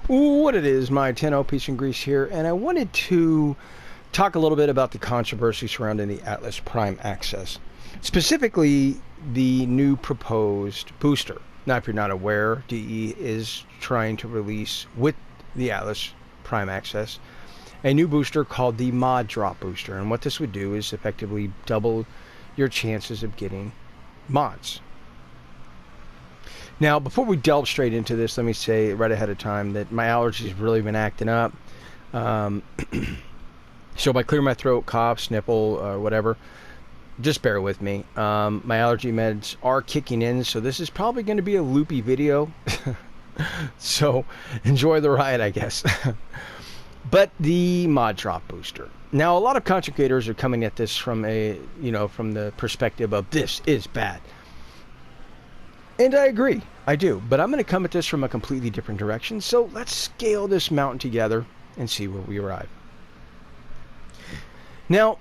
What it is, my 10 Peace and Grease here, and I wanted to talk a little bit about the controversy surrounding the Atlas Prime Access, specifically the new proposed booster. Now, if you're not aware, DE is trying to release with the Atlas Prime Access a new booster called the Mod Drop Booster, and what this would do is effectively double your chances of getting mods. Now, before we delve straight into this, let me say right ahead of time that my allergies have really been acting up. So if I clear my throat, cough, sniffle, or whatever, just bear with me. My allergy meds are kicking in, so this is probably going to be a loopy video. So enjoy the ride, I guess. But the Mod Drop Booster. Now, a lot of content creators are coming at this from from the perspective of this is bad. And I agree, I do. But I'm going to come at this from a completely different direction. So let's scale this mountain together and see where we arrive. Now,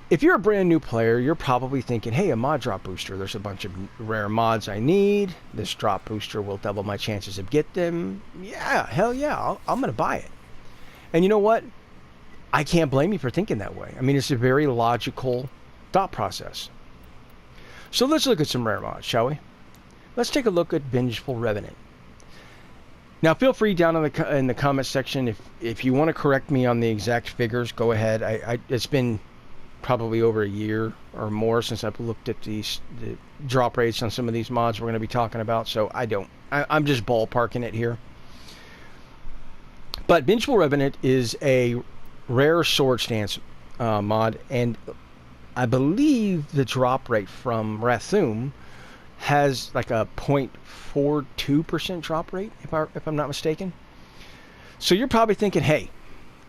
if you're a brand new player, you're probably thinking, hey, a mod drop booster. There's a bunch of rare mods I need. This drop booster will double my chances of get them. Yeah, hell yeah, I'm going to buy it. And you know what? I can't blame you for thinking that way. I mean, it's a very logical thought process. So let's look at some rare mods, shall we? Let's take a look at Vengeful Revenant. Now, feel free down in the comment section if you want to correct me on the exact figures. Go ahead. It's been probably over a year or more since I've looked at the drop rates on some of these mods we're going to be talking about. So I'm just ballparking it here. But Vengeful Revenant is a rare sword stance mod, and I believe the drop rate from Rathum has like a 0.42% drop rate, if I'm not mistaken. So you're probably thinking, hey,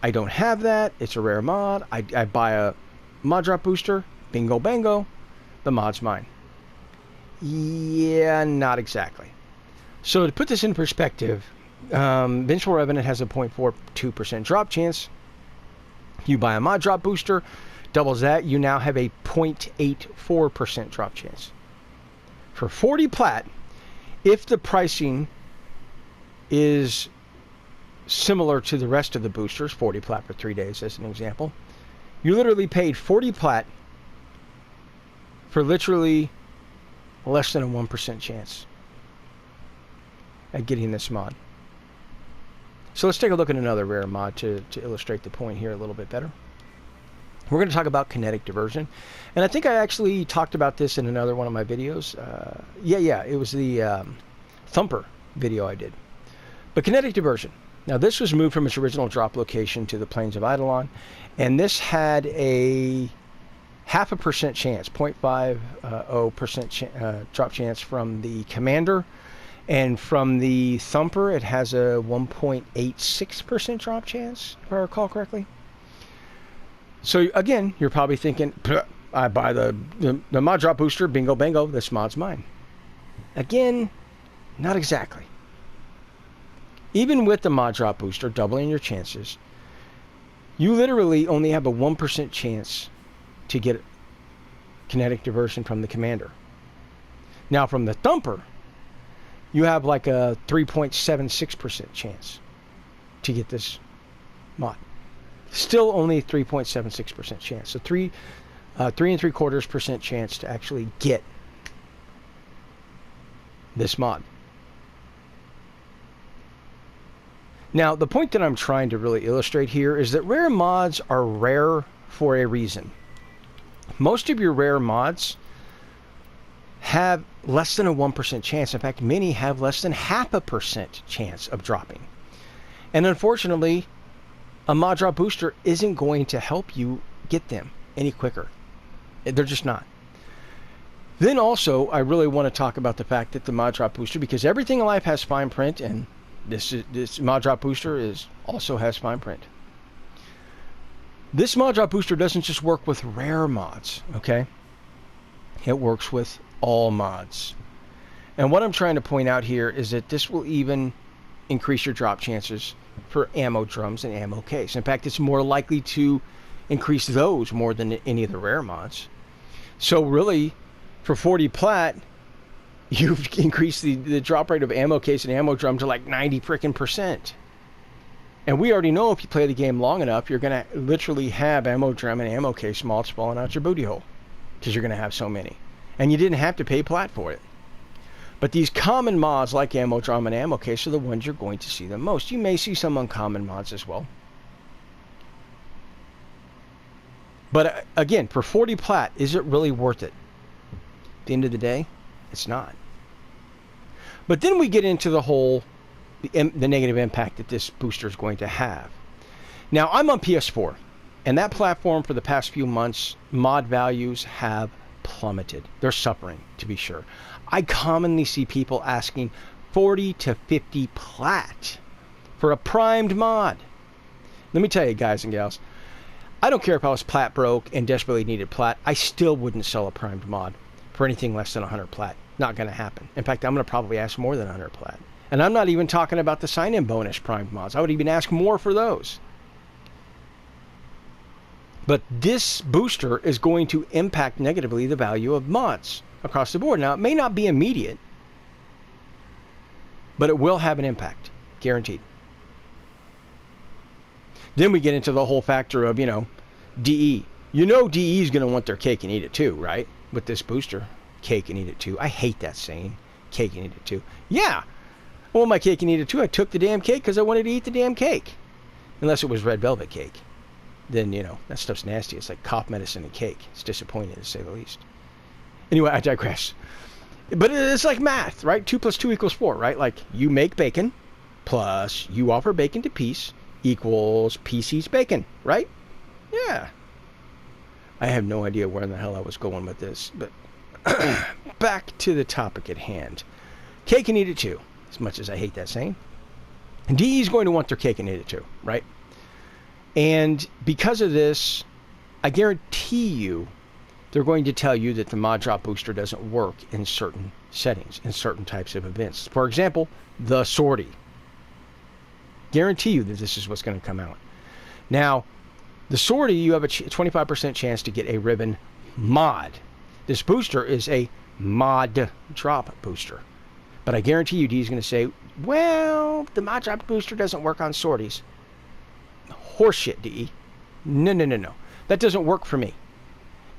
I don't have that. It's a rare mod. I buy a mod drop booster. Bingo bango. The mod's mine. Yeah, not exactly. So to put this in perspective, Vengeful Revenant has a 0.42% drop chance. You buy a mod drop booster, doubles that, you now have a 0.84% drop chance. For 40 plat, if the pricing is similar to the rest of the boosters, 40 plat for 3 days as an example, you literally paid 40 plat for literally less than a 1% chance at getting this mod. So let's take a look at another rare mod to illustrate the point here a little bit better. We're going to talk about kinetic diversion. And I think I actually talked about this in another one of my videos. It was the Thumper video I did. But kinetic diversion. Now, this was moved from its original drop location to the plains of Eidolon. And this had a 0.5% chance, 0.50% drop chance from the commander. And from the Thumper, it has a 1.86% drop chance, if I recall correctly. So again, you're probably thinking, I buy the mod drop booster, bingo bango, this mod's mine. Again, not exactly. Even with the mod drop booster, doubling your chances, you literally only have a 1% chance to get kinetic diversion from the commander. Now from the Thumper, you have like a 3.76% chance to get this mod. Still only 3.76% chance. So 3.75% chance to actually get this mod. Now, the point that I'm trying to really illustrate here is that rare mods are rare for a reason. Most of your rare mods have less than a 1% chance. In fact, many have less than 0.5% chance of dropping. And unfortunately, a mod drop booster isn't going to help you get them any quicker. They're just not. Then also, I really want to talk about the fact that the mod drop booster, because everything in life has fine print, and this mod drop booster also has fine print. This mod drop booster doesn't just work with rare mods, okay? It works with all mods. And what I'm trying to point out here is that this will even increase your drop chances for ammo drums and ammo case. In fact, it's more likely to increase those more than any of the rare mods. So really, for 40 plat, you've increased the drop rate of ammo case and ammo drum to like 90% And we already know if you play the game long enough, you're going to literally have ammo drum and ammo case moths falling out your booty hole because you're going to have so many. And you didn't have to pay plat for it. But these common mods like ammo drum and ammo case are the ones you're going to see the most. You may see some uncommon mods as well. But again, for 40 plat, is it really worth it? At the end of the day, it's not. But then we get into the whole, the negative impact that this booster is going to have. Now, I'm on PS4, and that platform for the past few months, mod values have plummeted. They're suffering, to be sure. I commonly see people asking 40 to 50 plat for a primed mod. Let me tell you, guys and gals, I don't care if I was plat broke and desperately needed plat. I still wouldn't sell a primed mod for anything less than 100 plat. Not going to happen. In fact, I'm going to probably ask more than 100 plat. And I'm not even talking about the sign-in bonus primed mods. I would even ask more for those. But this booster is going to impact negatively the value of mods across the board. Now, it may not be immediate, but it will have an impact. Guaranteed. Then we get into the whole factor of, DE. DE is going to want their cake and eat it too, right? With this booster. Cake and eat it too. I hate that saying. Cake and eat it too. Yeah. I want my cake and eat it too. I took the damn cake because I wanted to eat the damn cake. Unless it was red velvet cake. Then, that stuff's nasty. It's like cough medicine and cake. It's disappointing, to say the least. Anyway, I digress. But it's like math, right? 2 plus 2 equals 4, right? Like, you make bacon plus you offer bacon to Peace equals Peace eats bacon, right? Yeah. I have no idea where in the hell I was going with this, but back to the topic at hand. Cake and eat it too, as much as I hate that saying. And DE is going to want their cake and eat it too, right? And because of this, I guarantee you they're going to tell you that the mod drop booster doesn't work in certain settings, in certain types of events. For example, the sortie. Guarantee you that this is what's going to come out. Now, the sortie, you have a 25% chance to get a ribbon mod. This booster is a mod drop booster. But I guarantee you, D is going to say, well, the mod drop booster doesn't work on sorties. Horseshit, DE. No. That doesn't work for me.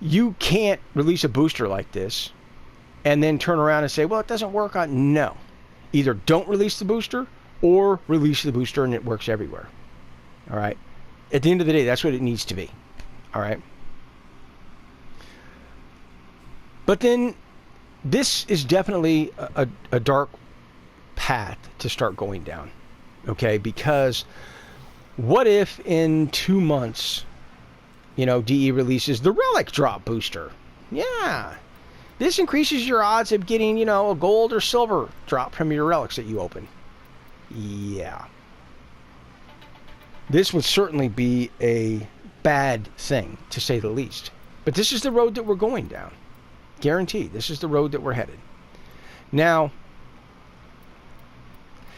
You can't release a booster like this and then turn around and say, well, it doesn't work on... No. Either don't release the booster or release the booster and it works everywhere. All right? At the end of the day, that's what it needs to be. All right? But then this is definitely a dark path to start going down. Okay? Because what if in 2 months, DE releases the Relic Drop Booster? Yeah. This increases your odds of getting, a gold or silver drop from your relics that you open. Yeah. This would certainly be a bad thing, to say the least. But this is the road that we're going down. Guaranteed. This is the road that we're headed. Now,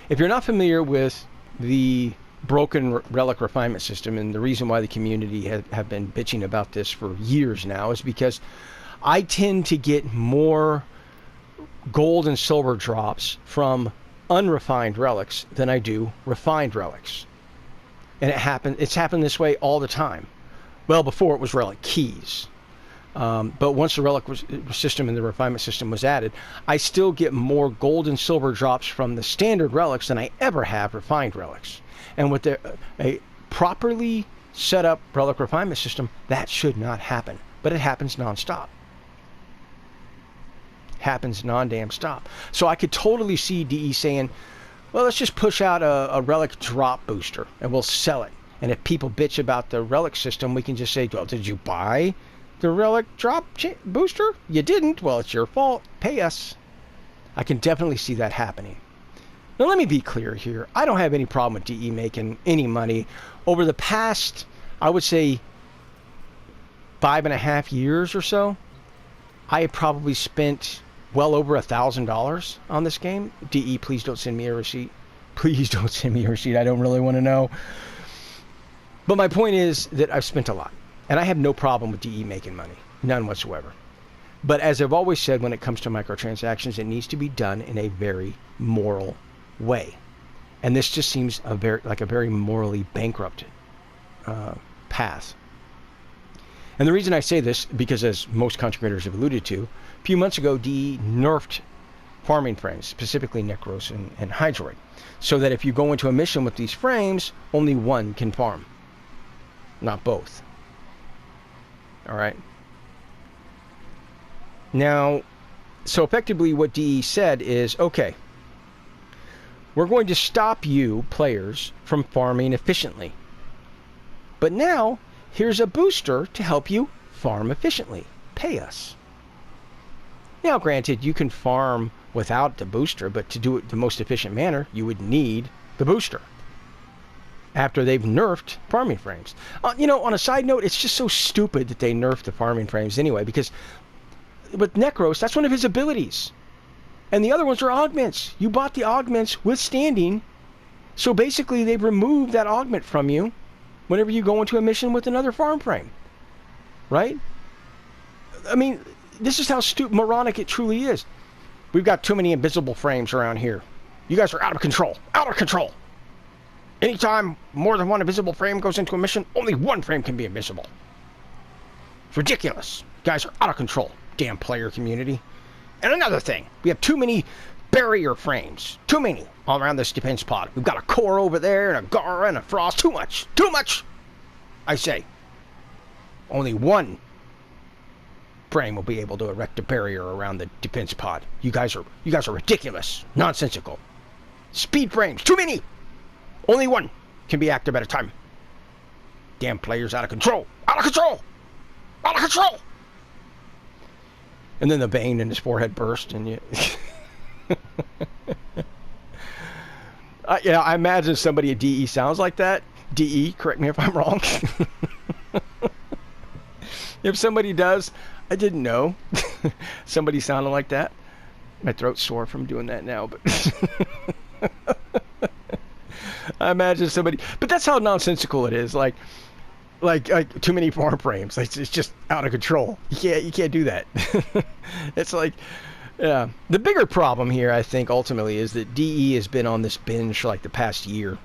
if you're not familiar with the broken relic refinement system, and the reason why the community have been bitching about this for years now is because I tend to get more gold and silver drops from unrefined relics than I do refined relics. And it's happened this way all the time. Well, before it was relic keys. But once the relic system and the refinement system was added, I still get more gold and silver drops from the standard relics than I ever have refined relics. And with a properly set up relic refinement system, that should not happen. But it happens nonstop. Happens non-damn stop. So I could totally see DE saying, well, let's just push out a relic drop booster and we'll sell it. And if people bitch about the relic system, we can just say, well, did you buy the relic drop booster? You didn't. Well, it's your fault. Pay us. I can definitely see that happening. Now, let me be clear here. I don't have any problem with DE making any money. Over the past, I would say, 5.5 years or so, I have probably spent well over $1,000 on this game. DE, please don't send me a receipt. Please don't send me a receipt. I don't really want to know. But my point is that I've spent a lot. And I have no problem with DE making money. None whatsoever. But as I've always said, when it comes to microtransactions, it needs to be done in a very moral way. And this just seems like a very morally bankrupt path. And the reason I say this, because as most content creators have alluded to, a few months ago, DE nerfed farming frames, specifically Necros and Hydroid, so that if you go into a mission with these frames, only one can farm, not both. All right. Now, so effectively what DE said is, okay, we're going to stop you, players, from farming efficiently. But now, here's a booster to help you farm efficiently. Pay us. Now, granted, you can farm without the booster, but to do it the most efficient manner, you would need the booster. After they've nerfed farming frames. On a side note, it's just so stupid that they nerfed the farming frames anyway, because with Necros, that's one of his abilities. And the other ones are augments. You bought the augments with standing, so basically they've removed that augment from you whenever you go into a mission with another farm frame. Right? I mean, this is how moronic it truly is. We've got too many invisible frames around here. You guys are out of control. Out of control. Anytime more than one invisible frame goes into a mission, only one frame can be invisible. It's ridiculous. You guys are out of control. Damn player community. And another thing, we have too many barrier frames. Too many all around this defense pod. We've got a core over there and a Gara and a Frost. Too much. Too much. I say. Only one frame will be able to erect a barrier around the defense pod. You guys are ridiculous. Nonsensical. Speed frames. Too many. Only one can be active at a time. Damn players out of control. Out of control. Out of control. And then the vein in his forehead burst, and you... I imagine somebody at DE sounds like that. DE, correct me if I'm wrong. If somebody does, I didn't know. Somebody sounded like that. My throat's sore from doing that now, but... I imagine somebody... But that's how nonsensical it is. Like too many farm frames. It's just out of control. You can't do that. It's like, yeah. The bigger problem here, I think, ultimately, is that DE has been on this binge for like the past year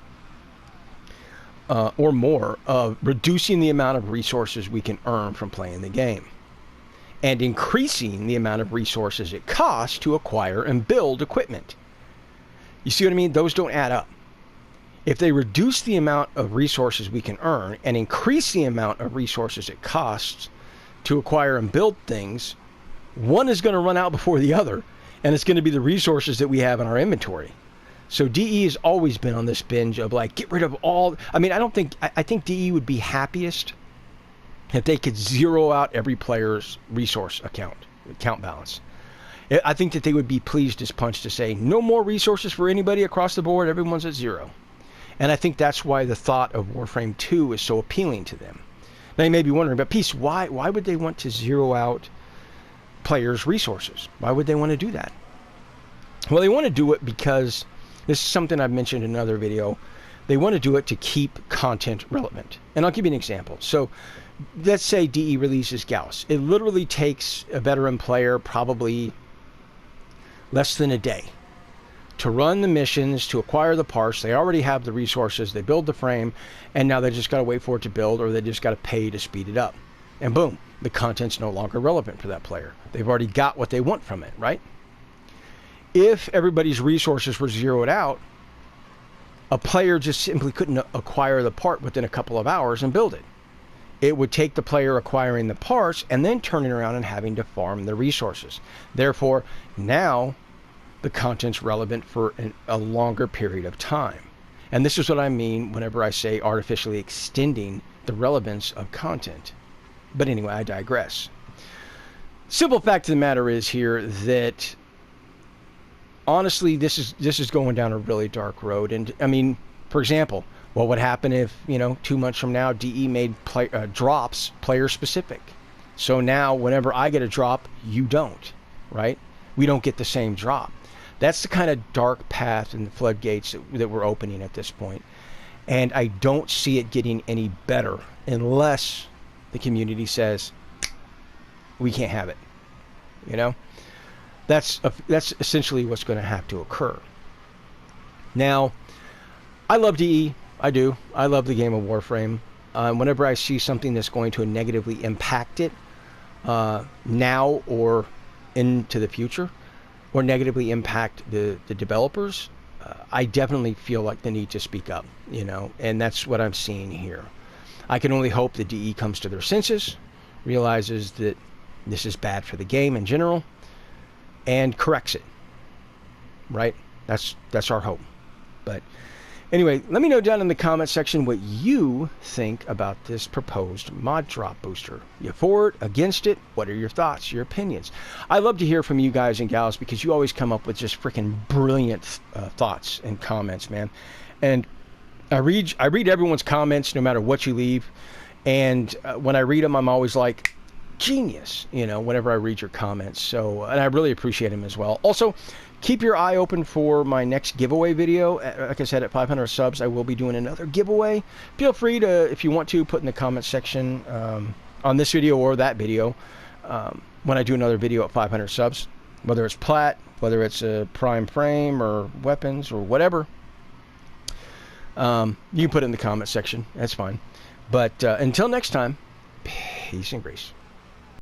or more of reducing the amount of resources we can earn from playing the game and increasing the amount of resources it costs to acquire and build equipment. You see what I mean? Those don't add up. If they reduce the amount of resources we can earn and increase the amount of resources it costs to acquire and build things, one is going to run out before the other, and it's going to be the resources that we have in our inventory. So DE has always been on this binge of like, get rid of all... I mean, I think DE would be happiest if they could zero out every player's resource account balance. I think that they would be pleased as punch to say, no more resources for anybody across the board, everyone's at zero. And I think that's why the thought of Warframe 2 is so appealing to them. Now you may be wondering, but Peace, why would they want to zero out players' resources? Why would they want to do that? Well, they want to do it because, this is something I've mentioned in another video, they want to do it to keep content relevant. And I'll give you an example. So let's say DE releases Gauss. It literally takes a veteran player probably less than a day to run the missions, to acquire the parts. They already have the resources, they build the frame, and now they just got to wait for it to build, or they just got to pay to speed it up. And boom, the content's no longer relevant for that player. They've already got what they want from it, right? If everybody's resources were zeroed out, a player just simply couldn't acquire the part within a couple of hours and build it. It would take the player acquiring the parts and then turning around and having to farm the resources. Therefore, now the content's relevant for a longer period of time. And this is what I mean whenever I say artificially extending the relevance of content. But anyway, I digress. Simple fact of the matter is here that honestly, this is going down a really dark road. And I mean, for example, what would happen if, 2 months from now, DE made drops player specific? So now whenever I get a drop, you don't, right? We don't get the same drop. That's the kind of dark path and the floodgates that we're opening at this point. And I don't see it getting any better unless the community says, we can't have it. That's essentially what's going to have to occur. Now, I love DE. I do. I love the game of Warframe. Whenever I see something that's going to negatively impact it now or into the future, or negatively impact the developers, I definitely feel like the need to speak up, you know, and that's what I'm seeing here. I can only hope that DE comes to their senses, realizes that this is bad for the game in general, and corrects it. Right? That's our hope. But anyway, let me know down in the comment section what you think about this proposed mod drop booster. You for it, against it? What are your thoughts, your opinions? I love to hear from you guys and gals because you always come up with just freaking brilliant thoughts and comments, man. And I read everyone's comments no matter what you leave. And when I read them, I'm always like, genius, you know, whenever I read your comments. So, and I really appreciate them as well. Also, keep your eye open for my next giveaway video. Like I said, at 500 subs, I will be doing another giveaway. Feel free to, if you want to, put in the comment section on this video or that video when I do another video at 500 subs, whether it's plat, whether it's a prime frame or weapons or whatever. You can put it in the comment section. That's fine. But until next time, peace and grace.